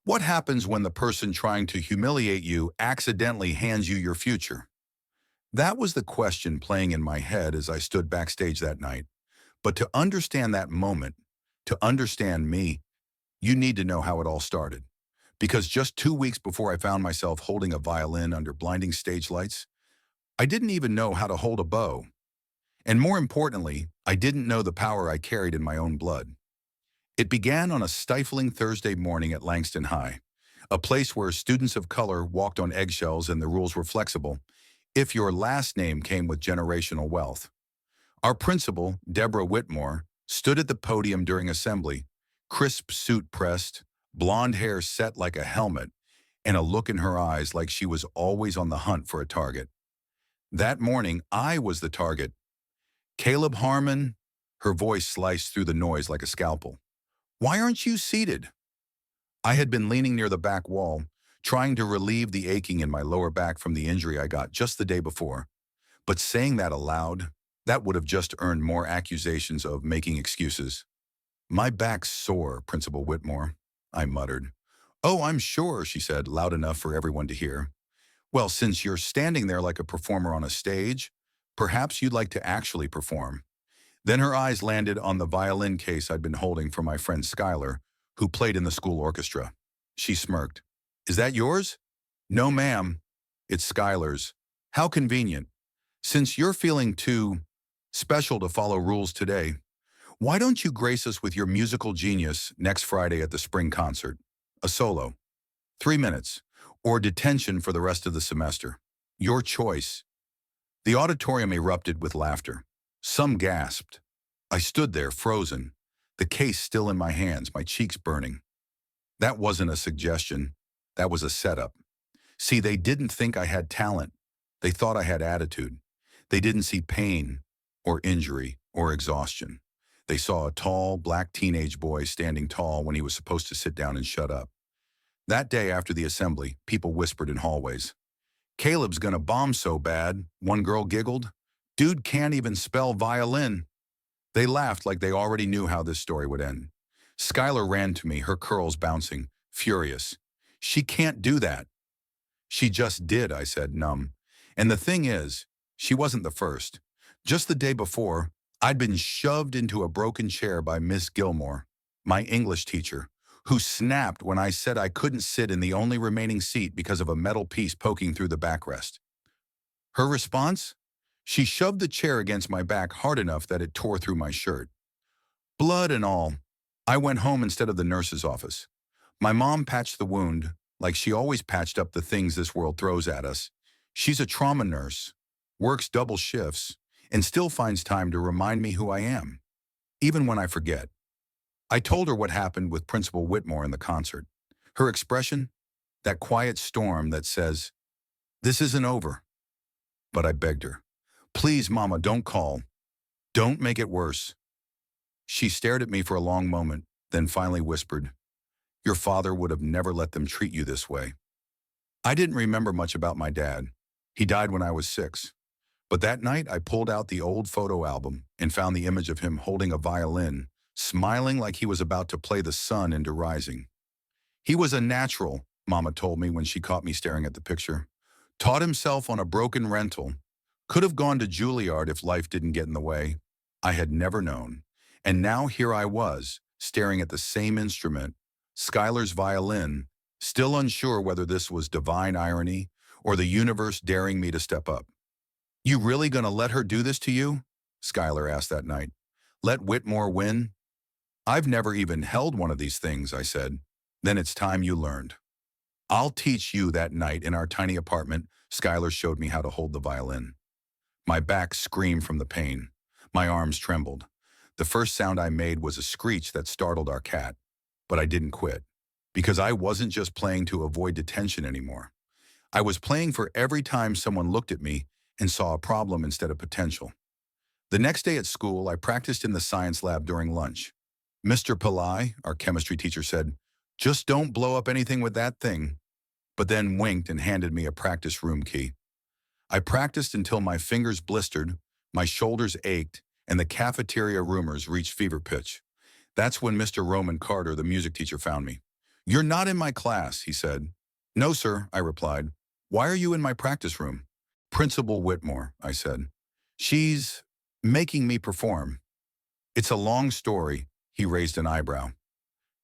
What happens when the person trying to humiliate you accidentally hands you your future? That was the question playing in my head as I stood backstage that night. But to understand that moment, to understand me, you need to know how it all started. Because just 2 weeks before I found myself holding a violin under blinding stage lights, I didn't even know how to hold a bow. And more importantly, I didn't know the power I carried in my own blood. It began on a stifling Thursday morning at Langston High, a place where students of color walked on eggshells and the rules were flexible if your last name came with generational wealth. Our principal, Deborah Whitmore, stood at the podium during assembly, crisp suit pressed, blonde hair set like a helmet, and a look in her eyes like she was always on the hunt for a target. That morning, I was the target. Caleb Harmon, her voice sliced through the noise like a scalpel. Why aren't you seated? I had been leaning near the back wall, trying to relieve the aching in my lower back from the injury I got just the day before. But saying that aloud, that would have just earned more accusations of making excuses. My back's sore, Principal Whitmore, I muttered. Oh, I'm sure, she said, loud enough for everyone to hear. Well, since you're standing there like a performer on a stage, perhaps you'd like to actually perform. Then her eyes landed on the violin case I'd been holding for my friend Skylar, who played in the school orchestra. She smirked. Is that yours? No, ma'am. It's Skylar's. How convenient. Since you're feeling too special to follow rules today, why don't you grace us with your musical genius next Friday at the spring concert? A solo. 3 minutes. Or detention for the rest of the semester. Your choice. The auditorium erupted with laughter. Some gasped. I stood there, frozen, the case still in my hands, my cheeks burning. That wasn't a suggestion. That was a setup. See, they didn't think I had talent. They thought I had attitude. They didn't see pain or injury or exhaustion. They saw a tall, black teenage boy standing tall when he was supposed to sit down and shut up. That day after the assembly, people whispered in hallways. Caleb's gonna bomb so bad, one girl giggled. Dude can't even spell violin. They laughed like they already knew how this story would end. Skylar ran to me, her curls bouncing, furious. She can't do that. She just did, I said, numb. And the thing is, she wasn't the first. Just the day before, I'd been shoved into a broken chair by Miss Gilmore, my English teacher, who snapped when I said I couldn't sit in the only remaining seat because of a metal piece poking through the backrest. Her response? She shoved the chair against my back hard enough that it tore through my shirt. Blood and all, I went home instead of the nurse's office. My mom patched the wound, like she always patched up the things this world throws at us. She's a trauma nurse, works double shifts, and still finds time to remind me who I am, even when I forget. I told her what happened with Principal Whitmore in the concert. Her expression? That quiet storm that says, "This isn't over." But I begged her, "Please, Mama, don't call. Don't make it worse." She stared at me for a long moment, then finally whispered, "Your father would have never let them treat you this way." I didn't remember much about my dad. He died when I was 6. But that night, I pulled out the old photo album and found the image of him holding a violin, smiling like he was about to play the sun into rising. He was a natural, Mama told me when she caught me staring at the picture. Taught himself on a broken rental. Could have gone to Juilliard if life didn't get in the way. I had never known. And now here I was, staring at the same instrument, Skylar's violin, still unsure whether this was divine irony or the universe daring me to step up. You really gonna let her do this to you? Skylar asked that night. Let Whitmore win? I've never even held one of these things, I said. Then it's time you learned. I'll teach you. That night in our tiny apartment, Skylar showed me how to hold the violin. My back screamed from the pain. My arms trembled. The first sound I made was a screech that startled our cat. But I didn't quit. Because I wasn't just playing to avoid detention anymore. I was playing for every time someone looked at me and saw a problem instead of potential. The next day at school, I practiced in the science lab during lunch. Mr. Pillai, our chemistry teacher, said, "Just don't blow up anything with that thing," but then winked and handed me a practice room key. I practiced until my fingers blistered, my shoulders ached, and the cafeteria rumors reached fever pitch. That's when Mr. Roman Carter, the music teacher, found me. "You're not in my class," he said. "No, sir," I replied. "Why are you in my practice room?" "Principal Whitmore," I said. "She's making me perform." "It's a long story," he raised an eyebrow.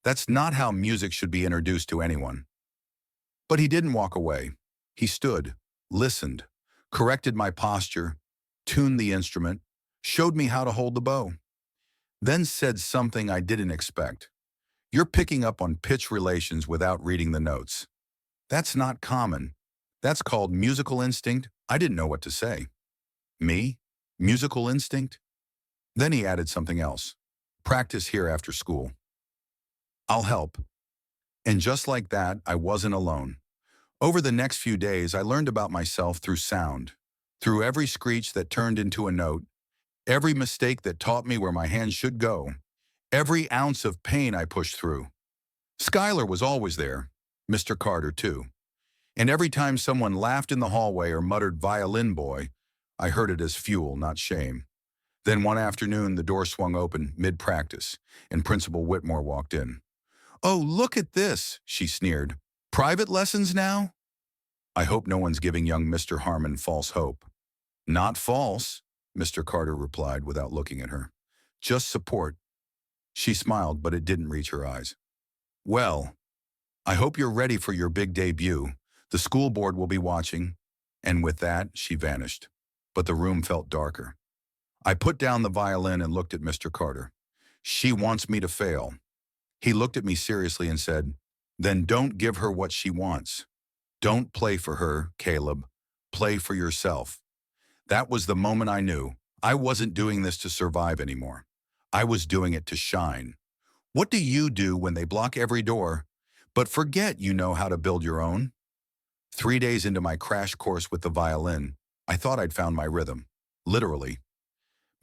"That's not how music should be introduced to anyone." But he didn't walk away. He stood, listened, corrected my posture, tuned the instrument, showed me how to hold the bow, then said something I didn't expect. "You're picking up on pitch relations without reading the notes. That's not common. That's called musical instinct." I didn't know what to say. Me? Musical instinct? Then he added something else. "Practice here after school. I'll help." And just like that, I wasn't alone. Over the next few days, I learned about myself through sound, through every screech that turned into a note, every mistake that taught me where my hands should go, every ounce of pain I pushed through. Skylar was always there, Mr. Carter too. And every time someone laughed in the hallway or muttered "violin boy," I heard it as fuel, not shame. Then one afternoon, the door swung open mid-practice, and Principal Whitmore walked in. "Oh, look at this," she sneered. "Private lessons now?" "I hope no one's giving young Mr. Harmon false hope." "Not false," Mr. Carter replied without looking at her. "Just support." She smiled, but it didn't reach her eyes. "Well, I hope you're ready for your big debut. The school board will be watching." And with that, she vanished. But the room felt darker. I put down the violin and looked at Mr. Carter. "She wants me to fail." He looked at me seriously and said, "Then don't give her what she wants. Don't play for her, Caleb. Play for yourself." That was the moment I knew I wasn't doing this to survive anymore. I was doing it to shine. What do you do when they block every door, but forget you know how to build your own? 3 days into my crash course with the violin, I thought I'd found my rhythm. Literally.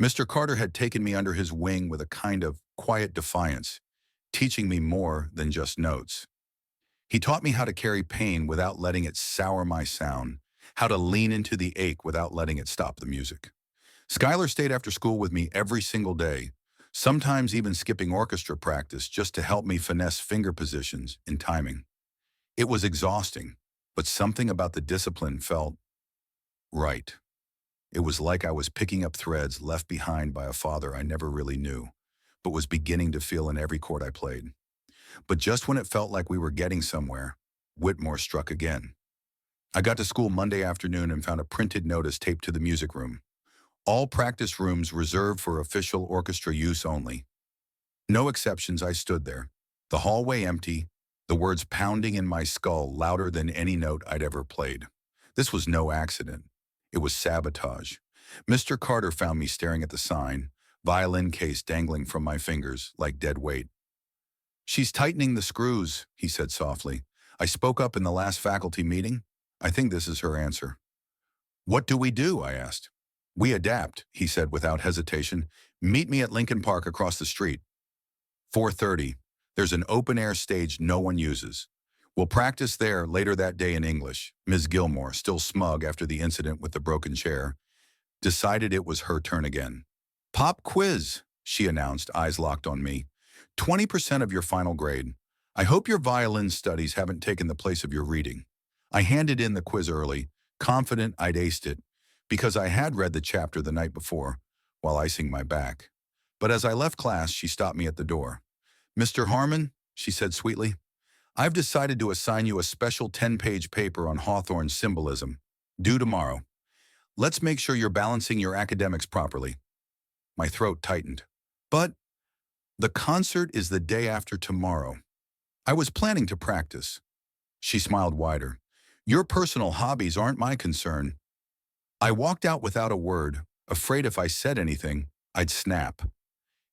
Mr. Carter had taken me under his wing with a kind of quiet defiance, teaching me more than just notes. He taught me how to carry pain without letting it sour my sound, how to lean into the ache without letting it stop the music. Skylar stayed after school with me every single day, sometimes even skipping orchestra practice just to help me finesse finger positions and timing. It was exhausting, but something about the discipline felt right. It was like I was picking up threads left behind by a father I never really knew, but was beginning to feel in every chord I played. But just when it felt like we were getting somewhere, Whitmore struck again. I got to school Monday afternoon and found a printed notice taped to the music room. "All practice rooms reserved for official orchestra use only." No exceptions. I stood there, the hallway empty, the words pounding in my skull louder than any note I'd ever played. This was no accident. It was sabotage. Mr. Carter found me staring at the sign, violin case dangling from my fingers like dead weight. "She's tightening the screws," he said softly. "I spoke up in the last faculty meeting. I think this is her answer." "What do we do?" I asked. "We adapt," he said without hesitation. "Meet me at Lincoln Park across the street. 4:30. There's an open-air stage no one uses. We'll practice there later that day in English." Ms. Gilmore, still smug after the incident with the broken chair, decided it was her turn again. "Pop quiz," she announced, eyes locked on me. 20% of your final grade. I hope your violin studies haven't taken the place of your reading." I handed in the quiz early, confident I'd aced it, because I had read the chapter the night before, while icing my back. But as I left class, she stopped me at the door. "Mr. Harmon," she said sweetly, "I've decided to assign you a special 10-page paper on Hawthorne's symbolism, due tomorrow. Let's make sure you're balancing your academics properly." My throat tightened. "But the concert is the day after tomorrow. I was planning to practice." She smiled wider. "Your personal hobbies aren't my concern." I walked out without a word, afraid if I said anything, I'd snap.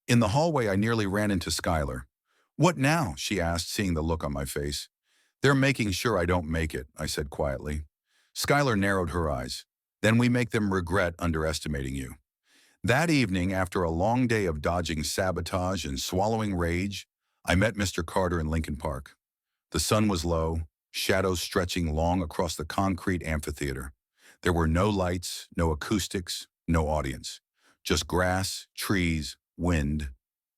In the hallway, I nearly ran into Skylar. "What now?" she asked, seeing the look on my face. "They're making sure I don't make it," I said quietly. Skylar narrowed her eyes. "Then we make them regret underestimating you." That evening, after a long day of dodging sabotage and swallowing rage, I met Mr. Carter in Lincoln Park. The sun was low, shadows stretching long across the concrete amphitheater. There were no lights, no acoustics, no audience. Just grass, trees, wind,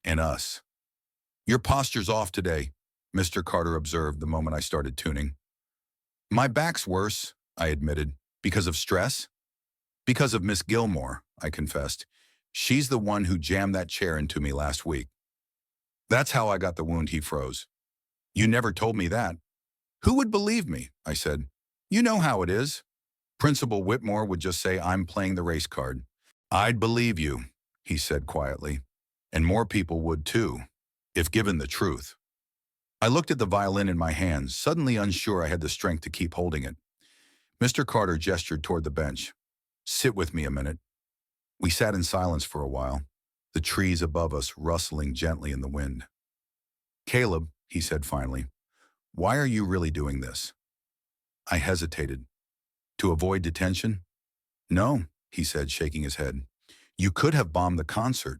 and us. "Your posture's off today," Mr. Carter observed the moment I started tuning. My back's worse, I admitted. Because of stress? Because of Miss Gilmore, I confessed. She's the one who jammed that chair into me last week. That's how I got the wound, he froze. You never told me that. Who would believe me? I said. You know how it is. Principal Whitmore would just say I'm playing the race card. I'd believe you, he said quietly. And more people would too, if given the truth. I looked at the violin in my hands, suddenly unsure I had the strength to keep holding it. Mr. Carter gestured toward the bench. Sit with me a minute. We sat in silence for a while, the trees above us rustling gently in the wind. Caleb, he said finally, why are you really doing this? I hesitated. To avoid detention? No, he said, shaking his head. You could have bombed the concert.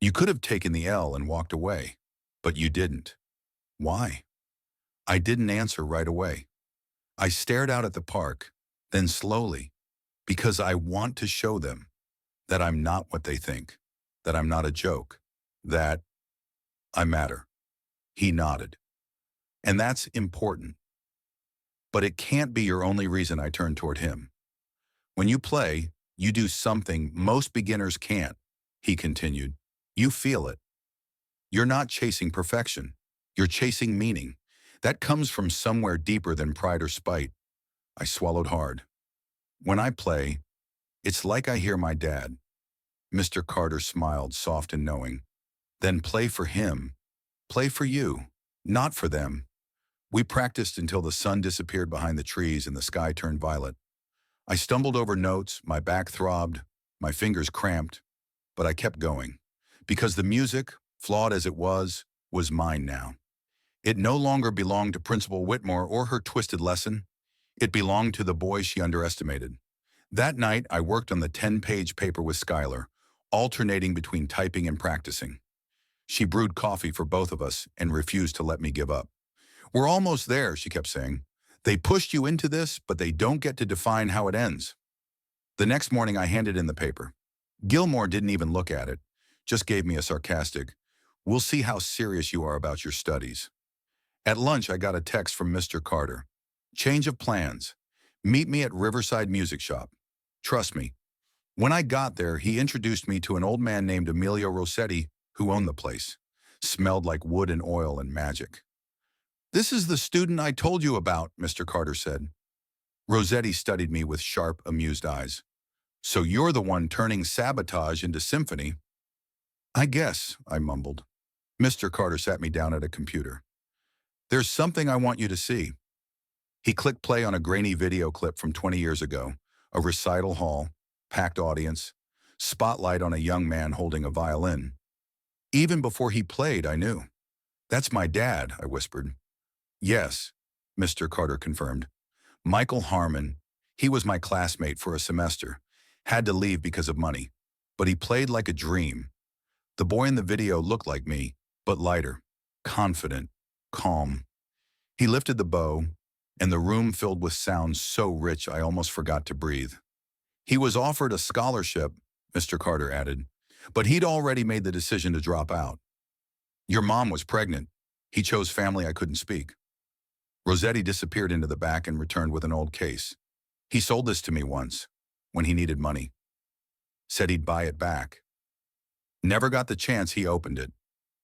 You could have taken the L and walked away. But you didn't. Why? I didn't answer right away. I stared out at the park, then slowly, because I want to show them that I'm not what they think, that I'm not a joke, that I matter. He nodded. And that's important. But it can't be your only reason I turned toward him. When you play, you do something most beginners can't, he continued. You feel it. You're not chasing perfection. You're chasing meaning. That comes from somewhere deeper than pride or spite. I swallowed hard. When I play, it's like I hear my dad. Mr. Carter smiled, soft and knowing. Then play for him. Play for you, not for them. We practiced until the sun disappeared behind the trees and the sky turned violet. I stumbled over notes, my back throbbed, my fingers cramped, but I kept going. Because the music, flawed as it was mine now. It no longer belonged to Principal Whitmore or her twisted lesson. It belonged to the boy she underestimated. That night, I worked on the 10-page paper with Skylar, alternating between typing and practicing. She brewed coffee for both of us and refused to let me give up. We're almost there, she kept saying. They pushed you into this, but they don't get to define how it ends. The next morning, I handed in the paper. Gilmore didn't even look at it, just gave me a sarcastic, "We'll see how serious you are about your studies." At lunch, I got a text from Mr. Carter. Change of plans. Meet me at Riverside Music Shop. Trust me. When I got there, he introduced me to an old man named Emilio Rossetti, who owned the place. Smelled like wood and oil and magic. This is the student I told you about, Mr. Carter said. Rossetti studied me with sharp, amused eyes. So you're the one turning sabotage into symphony? I guess, I mumbled. Mr. Carter sat me down at a computer. There's something I want you to see. He clicked play on a grainy video clip from 20 years ago, a recital hall, packed audience, spotlight on a young man holding a violin. Even before he played, I knew. That's my dad, I whispered. Yes, Mr. Carter confirmed. Michael Harmon, he was my classmate for a semester, had to leave because of money, but he played like a dream. The boy in the video looked like me, but lighter, confident, calm. He lifted the bow, and the room filled with sounds so rich I almost forgot to breathe. He was offered a scholarship, Mr. Carter added, but he'd already made the decision to drop out. Your mom was pregnant. He chose family I couldn't speak. Rossetti disappeared into the back and returned with an old case. He sold this to me once, when he needed money. Said he'd buy it back. Never got the chance, he opened it.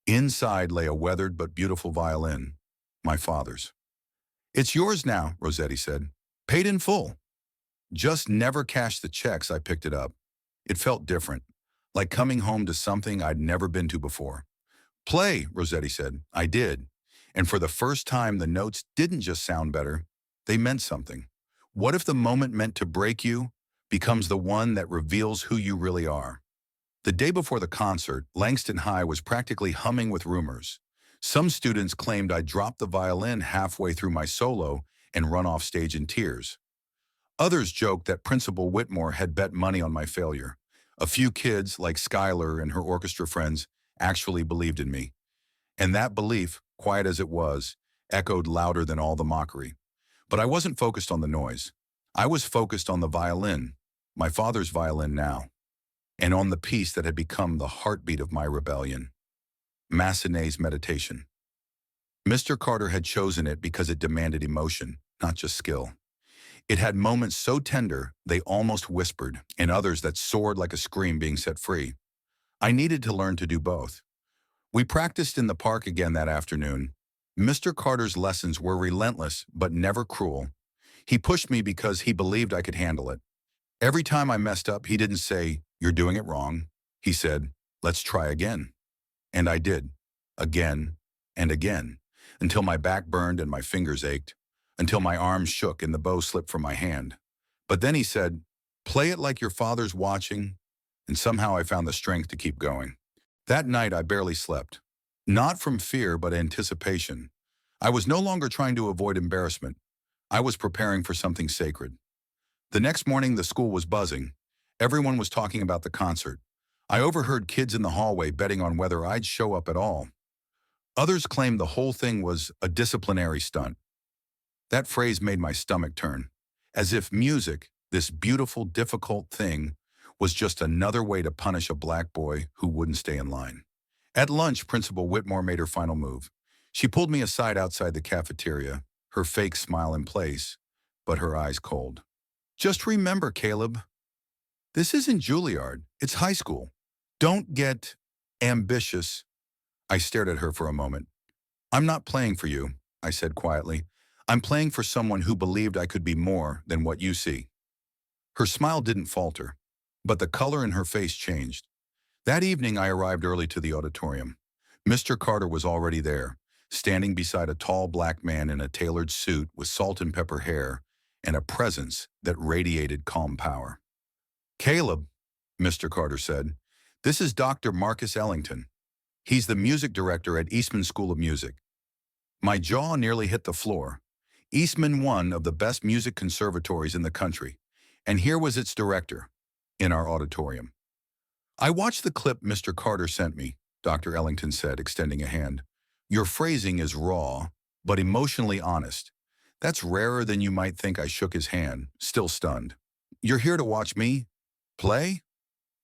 Inside lay a weathered but beautiful violin, my father's. It's yours now, Rossetti said. Paid in full. Just never cashed the checks. I picked it up. It felt different, like coming home to something I'd never been to before. Play, Rossetti said. I did. And for the first time, the notes didn't just sound better. They meant something. What if the moment meant to break you becomes the one that reveals who you really are? The day before the concert, Langston High was practically humming with rumors. Some students claimed I dropped the violin halfway through my solo and run off stage in tears. Others joked that Principal Whitmore had bet money on my failure. A few kids, like Skylar and her orchestra friends, actually believed in me. And that belief, quiet as it was, echoed louder than all the mockery. But I wasn't focused on the noise. I was focused on the violin, my father's violin now, and on the piece that had become the heartbeat of my rebellion. Massenet's Meditation. Mr. Carter had chosen it because it demanded emotion, not just skill. It had moments so tender they almost whispered, and others that soared like a scream being set free. I needed to learn to do both. We practiced in the park again that afternoon. Mr. Carter's lessons were relentless but never cruel. He pushed me because he believed I could handle it. Every time I messed up, he didn't say, "You're doing it wrong." He said, "Let's try again." And I did, again and again, until my back burned and my fingers ached, until my arms shook and the bow slipped from my hand. But then he said, "Play it like your father's watching," and somehow I found the strength to keep going. That night I barely slept. Not from fear, but anticipation. I was no longer trying to avoid embarrassment. I was preparing for something sacred. The next morning, the school was buzzing. Everyone was talking about the concert. I overheard kids in the hallway betting on whether I'd show up at all. Others claimed the whole thing was a disciplinary stunt. That phrase made my stomach turn, as if music, this beautiful, difficult thing, was just another way to punish a black boy who wouldn't stay in line. At lunch, Principal Whitmore made her final move. She pulled me aside outside the cafeteria, her fake smile in place, but her eyes cold. "Just remember, Caleb, this isn't Juilliard, it's high school. Don't get ambitious." I stared at her for a moment. "I'm not playing for you," I said quietly. "I'm playing for someone who believed I could be more than what you see." Her smile didn't falter, but the color in her face changed. That evening, I arrived early to the auditorium. Mr. Carter was already there, standing beside a tall black man in a tailored suit with salt and pepper hair and a presence that radiated calm power. "Caleb," Mr. Carter said, "this is Dr. Marcus Ellington. He's the music director at Eastman School of Music." My jaw nearly hit the floor. Eastman, one of the best music conservatories in the country, and here was its director, in our auditorium. "I watched the clip Mr. Carter sent me," Dr. Ellington said, extending a hand. "Your phrasing is raw, but emotionally honest. That's rarer than you might think." I shook his hand, still stunned. "You're here to watch me play?"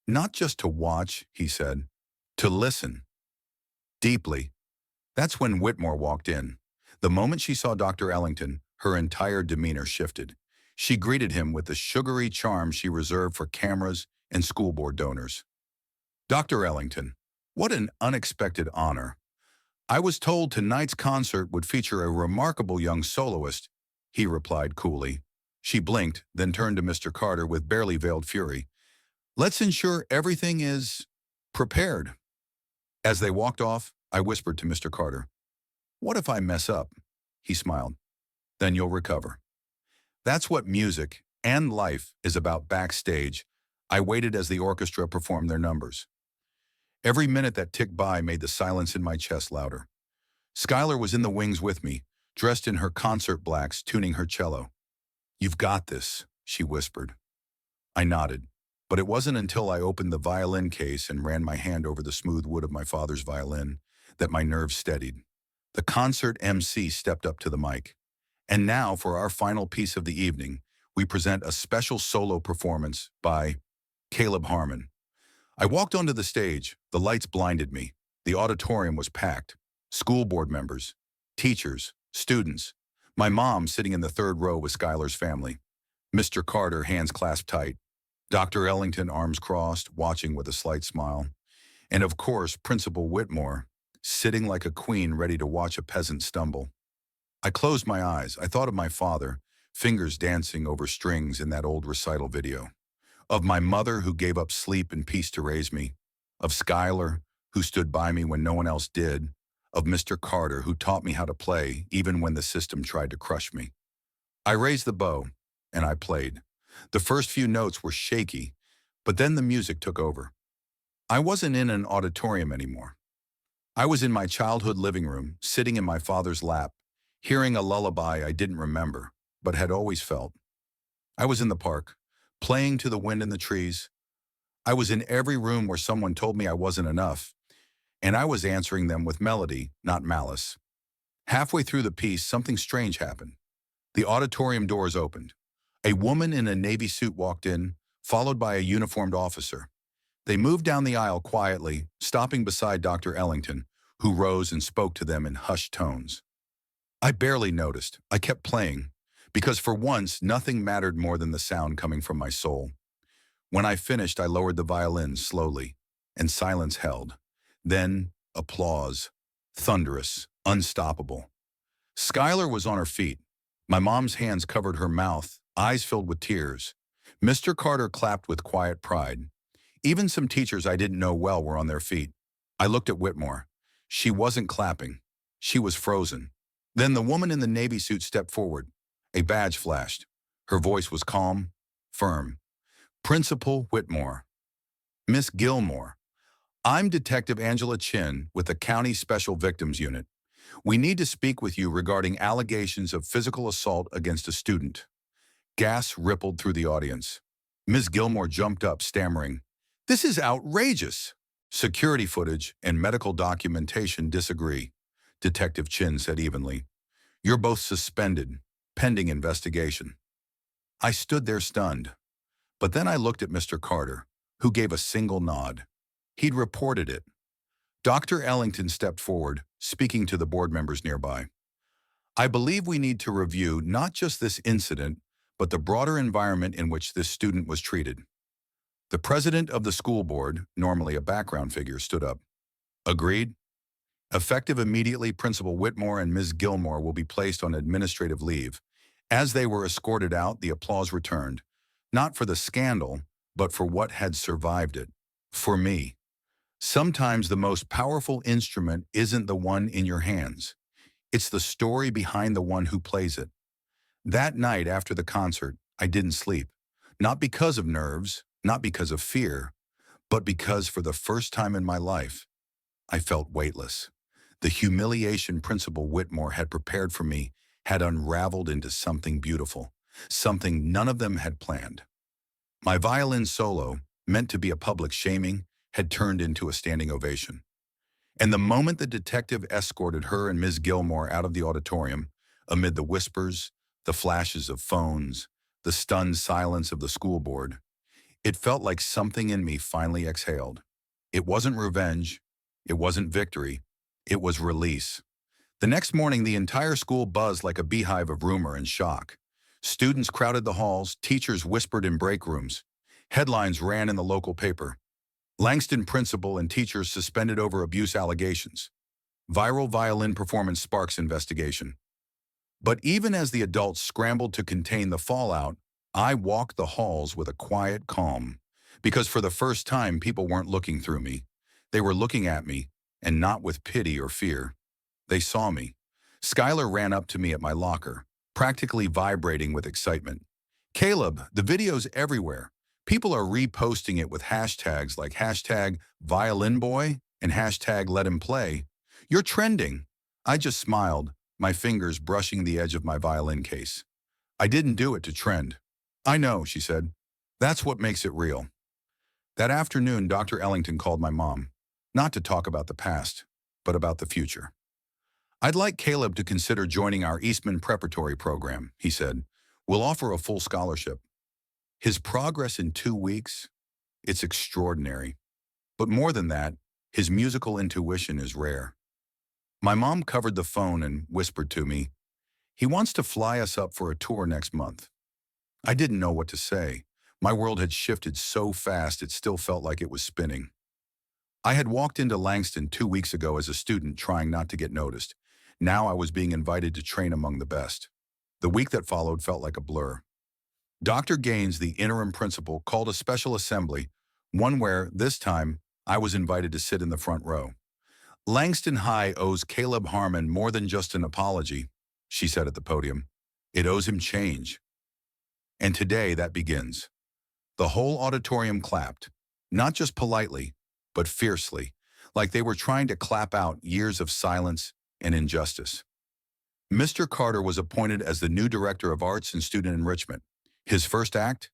"Not just to watch," he said. "To listen. Deeply." That's when Whitmore walked in. The moment she saw Dr. Ellington, her entire demeanor shifted. She greeted him with the sugary charm she reserved for cameras and school board donors. "Dr. Ellington, what an unexpected honor. I was told tonight's concert would feature a remarkable young soloist," he replied coolly. She blinked, then turned to Mr. Carter with barely veiled fury. "Let's ensure everything is prepared." As they walked off, I whispered to Mr. Carter, "What if I mess up?" He smiled. "Then you'll recover." That's what music and life is about backstage. I waited as the orchestra performed their numbers. Every minute that ticked by made the silence in my chest louder. Skylar was in the wings with me, dressed in her concert blacks, tuning her cello. "You've got this," she whispered. I nodded, but it wasn't until I opened the violin case and ran my hand over the smooth wood of my father's violin that my nerves steadied. The concert MC stepped up to the mic. "And now, for our final piece of the evening, we present a special solo performance by Caleb Harmon." I walked onto the stage. The lights blinded me. The auditorium was packed. School board members, teachers, students. My mom sitting in the third row with Skylar's family. Mr. Carter, hands clasped tight. Dr. Ellington, arms crossed, watching with a slight smile. And of course, Principal Whitmore, sitting like a queen ready to watch a peasant stumble. I closed my eyes. I thought of my father, fingers dancing over strings in that old recital video. Of my mother who gave up sleep and peace to raise me. Of Skylar, who stood by me when no one else did. Of Mr. Carter, who taught me how to play even when the system tried to crush me. I raised the bow, and I played. The first few notes were shaky, but then the music took over. I wasn't in an auditorium anymore. I was in my childhood living room, sitting in my father's lap, hearing a lullaby I didn't remember, but had always felt. I was in the park, playing to the wind in the trees. I was in every room where someone told me I wasn't enough, and I was answering them with melody, not malice. Halfway through the piece, something strange happened. The auditorium doors opened. A woman in a navy suit walked in, followed by a uniformed officer. They moved down the aisle quietly, stopping beside Dr. Ellington, who rose and spoke to them in hushed tones. I barely noticed. I kept playing, because for once, nothing mattered more than the sound coming from my soul. When I finished, I lowered the violin slowly, and silence held. Then, applause. Thunderous, unstoppable. Skylar was on her feet. My mom's hands covered her mouth, eyes filled with tears. Mr. Carter clapped with quiet pride. Even some teachers I didn't know well were on their feet. I looked at Whitmore. She wasn't clapping. She was frozen. Then the woman in the navy suit stepped forward. A badge flashed. Her voice was calm, firm. Principal Whitmore. Miss Gilmore. I'm Detective Angela Chin with the County Special Victims Unit. We need to speak with you regarding allegations of physical assault against a student. Gas rippled through the audience. Ms. Gilmore jumped up, stammering, "This is outrageous." Security footage and medical documentation disagree, Detective Chin said evenly. You're both suspended, pending investigation. I stood there stunned. But then I looked at Mr. Carter, who gave a single nod. He'd reported it. Dr. Ellington stepped forward, speaking to the board members nearby. I believe we need to review not just this incident, but the broader environment in which this student was treated. The president of the school board, normally a background figure, stood up. Agreed. Effective immediately, Principal Whitmore and Ms. Gilmore will be placed on administrative leave. As they were escorted out, the applause returned. Not for the scandal, but for what had survived it. For me. Sometimes the most powerful instrument isn't the one in your hands. It's the story behind the one who plays it. That night after the concert, I didn't sleep. Not because of nerves, not because of fear, but because for the first time in my life, I felt weightless. The humiliation Principal Whitmore had prepared for me had unraveled into something beautiful, something none of them had planned. My violin solo, meant to be a public shaming, had turned into a standing ovation. And the moment the detective escorted her and Ms. Gilmore out of the auditorium, amid the whispers, the flashes of phones, the stunned silence of the school board, it felt like something in me finally exhaled. It wasn't revenge. It wasn't victory. It was release. The next morning, the entire school buzzed like a beehive of rumor and shock. Students crowded the halls, teachers whispered in break rooms. Headlines ran in the local paper. Langston principal and teachers suspended over abuse allegations. Viral violin performance sparks investigation. But even as the adults scrambled to contain the fallout, I walked the halls with a quiet calm. Because for the first time, people weren't looking through me. They were looking at me, and not with pity or fear. They saw me. Skylar ran up to me at my locker, practically vibrating with excitement. Caleb, the video's everywhere. People are reposting it with hashtags like hashtag violinboy and hashtag let him play. You're trending. I just smiled, my fingers brushing the edge of my violin case. I didn't do it to trend. I know, she said. That's what makes it real. That afternoon, Dr. Ellington called my mom, not to talk about the past, but about the future. I'd like Caleb to consider joining our Eastman Preparatory program, he said. We'll offer a full scholarship. His progress in 2 weeks, it's extraordinary. But more than that, his musical intuition is rare. My mom covered the phone and whispered to me, he wants to fly us up for a tour next month. I didn't know what to say. My world had shifted so fast it still felt like it was spinning. I had walked into Langston 2 weeks ago as a student trying not to get noticed. Now I was being invited to train among the best. The week that followed felt like a blur. Dr. Gaines, the interim principal, called a special assembly, one where, this time, I was invited to sit in the front row. Langston High owes Caleb Harmon more than just an apology, she said at the podium. It owes him change. And today that begins. The whole auditorium clapped, not just politely, but fiercely, like they were trying to clap out years of silence and injustice. Mr. Carter was appointed as the new Director of Arts and Student Enrichment. His first act?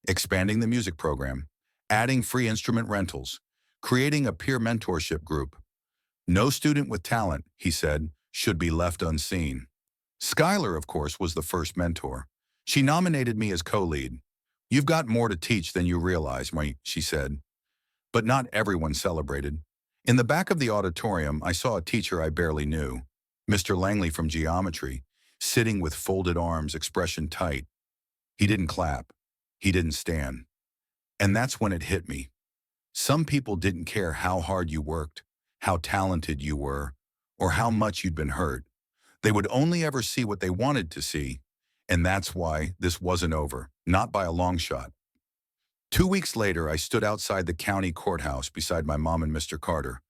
Expanding the music program, adding free instrument rentals, creating a peer mentorship group. No student with talent, he said, should be left unseen. Skylar, of course, was the first mentor. She nominated me as co-lead. You've got more to teach than you realize, she said. But not everyone celebrated. In the back of the auditorium, I saw a teacher I barely knew, Mr. Langley from geometry, sitting with folded arms, expression tight. He didn't clap. He didn't stand. And that's when it hit me. Some people didn't care how hard you worked, how talented you were, or how much you'd been hurt. They would only ever see what they wanted to see, and that's why this wasn't over, not by a long shot. 2 weeks later, I stood outside the county courthouse beside my mom and Mr. Carter,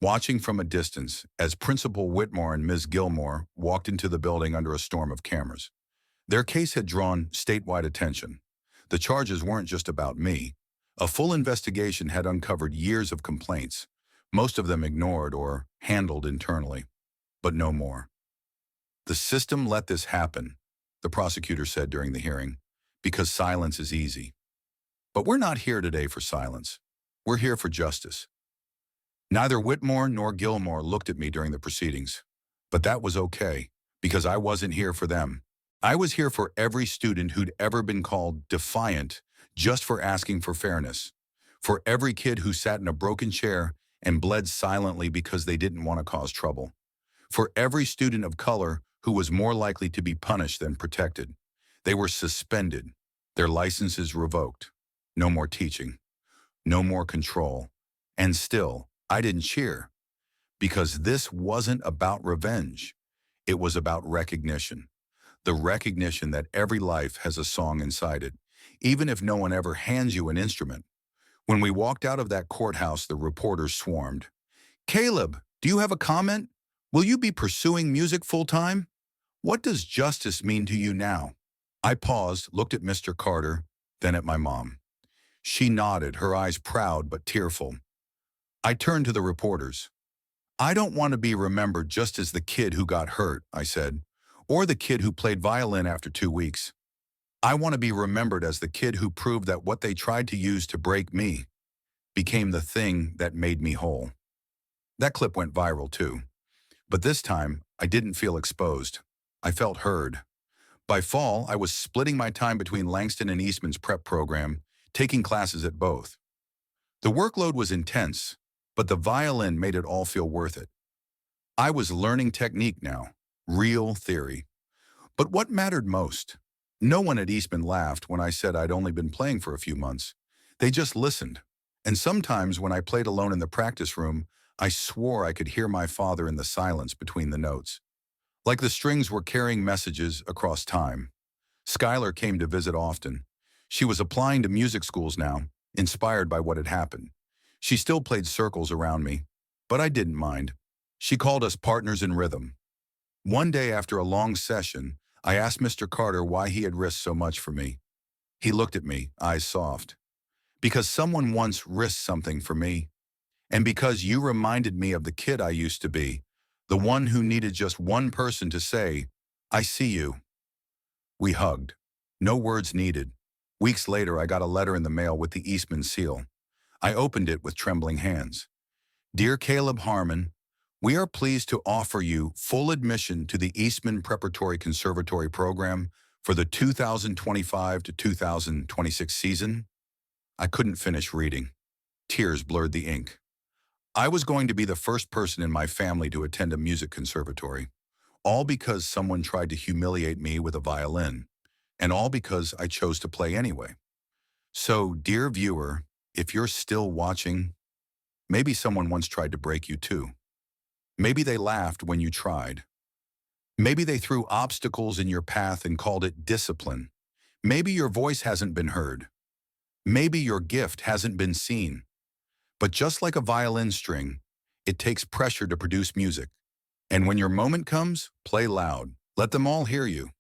watching from a distance as Principal Whitmore and Ms. Gilmore walked into the building under a storm of cameras. Their case had drawn statewide attention. The charges weren't just about me. A full investigation had uncovered years of complaints, most of them ignored or handled internally, but no more. The system let this happen, the prosecutor said during the hearing, because silence is easy. But we're not here today for silence. We're here for justice. Neither Whitmore nor Gilmore looked at me during the proceedings, but that was okay, because I wasn't here for them. I was here for every student who'd ever been called defiant just for asking for fairness, for every kid who sat in a broken chair and bled silently because they didn't want to cause trouble, for every student of color who was more likely to be punished than protected. They were suspended, their licenses revoked. No more teaching, no more control. And still, I didn't cheer, because this wasn't about revenge. It was about recognition. The recognition that every life has a song inside it, even if no one ever hands you an instrument. When we walked out of that courthouse, the reporters swarmed. "Caleb, do you have a comment? Will you be pursuing music full-time? What does justice mean to you now?" I paused, looked at Mr. Carter, then at my mom. She nodded, her eyes proud but tearful. I turned to the reporters. "I don't want to be remembered just as the kid who got hurt," I said, "or the kid who played violin after 2 weeks. I want to be remembered as the kid who proved that what they tried to use to break me became the thing that made me whole." That clip went viral too. But this time, I didn't feel exposed. I felt heard. By fall, I was splitting my time between Langston and Eastman's prep program, taking classes at both. The workload was intense, but the violin made it all feel worth it. I was learning technique now, real theory. But what mattered most? No one at Eastman laughed when I said I'd only been playing for a few months. They just listened. And sometimes when I played alone in the practice room, I swore I could hear my father in the silence between the notes. Like the strings were carrying messages across time. Skylar came to visit often. She was applying to music schools now, inspired by what had happened. She still played circles around me, but I didn't mind. She called us partners in rhythm. One day after a long session, I asked Mr. Carter why he had risked so much for me. He looked at me, eyes soft. "Because someone once risked something for me, and because you reminded me of the kid I used to be, the one who needed just one person to say, 'I see you.'" We hugged. No words needed. Weeks later, I got a letter in the mail with the Eastman seal. I opened it with trembling hands. "Dear Caleb Harmon, we are pleased to offer you full admission to the Eastman Preparatory Conservatory program for the 2025 to 2026 season." I couldn't finish reading. Tears blurred the ink. I was going to be the first person in my family to attend a music conservatory, all because someone tried to humiliate me with a violin, and all because I chose to play anyway. So, dear viewer, if you're still watching, maybe someone once tried to break you too. Maybe they laughed when you tried. Maybe they threw obstacles in your path and called it discipline. Maybe your voice hasn't been heard. Maybe your gift hasn't been seen. But just like a violin string, it takes pressure to produce music. And when your moment comes, play loud. Let them all hear you.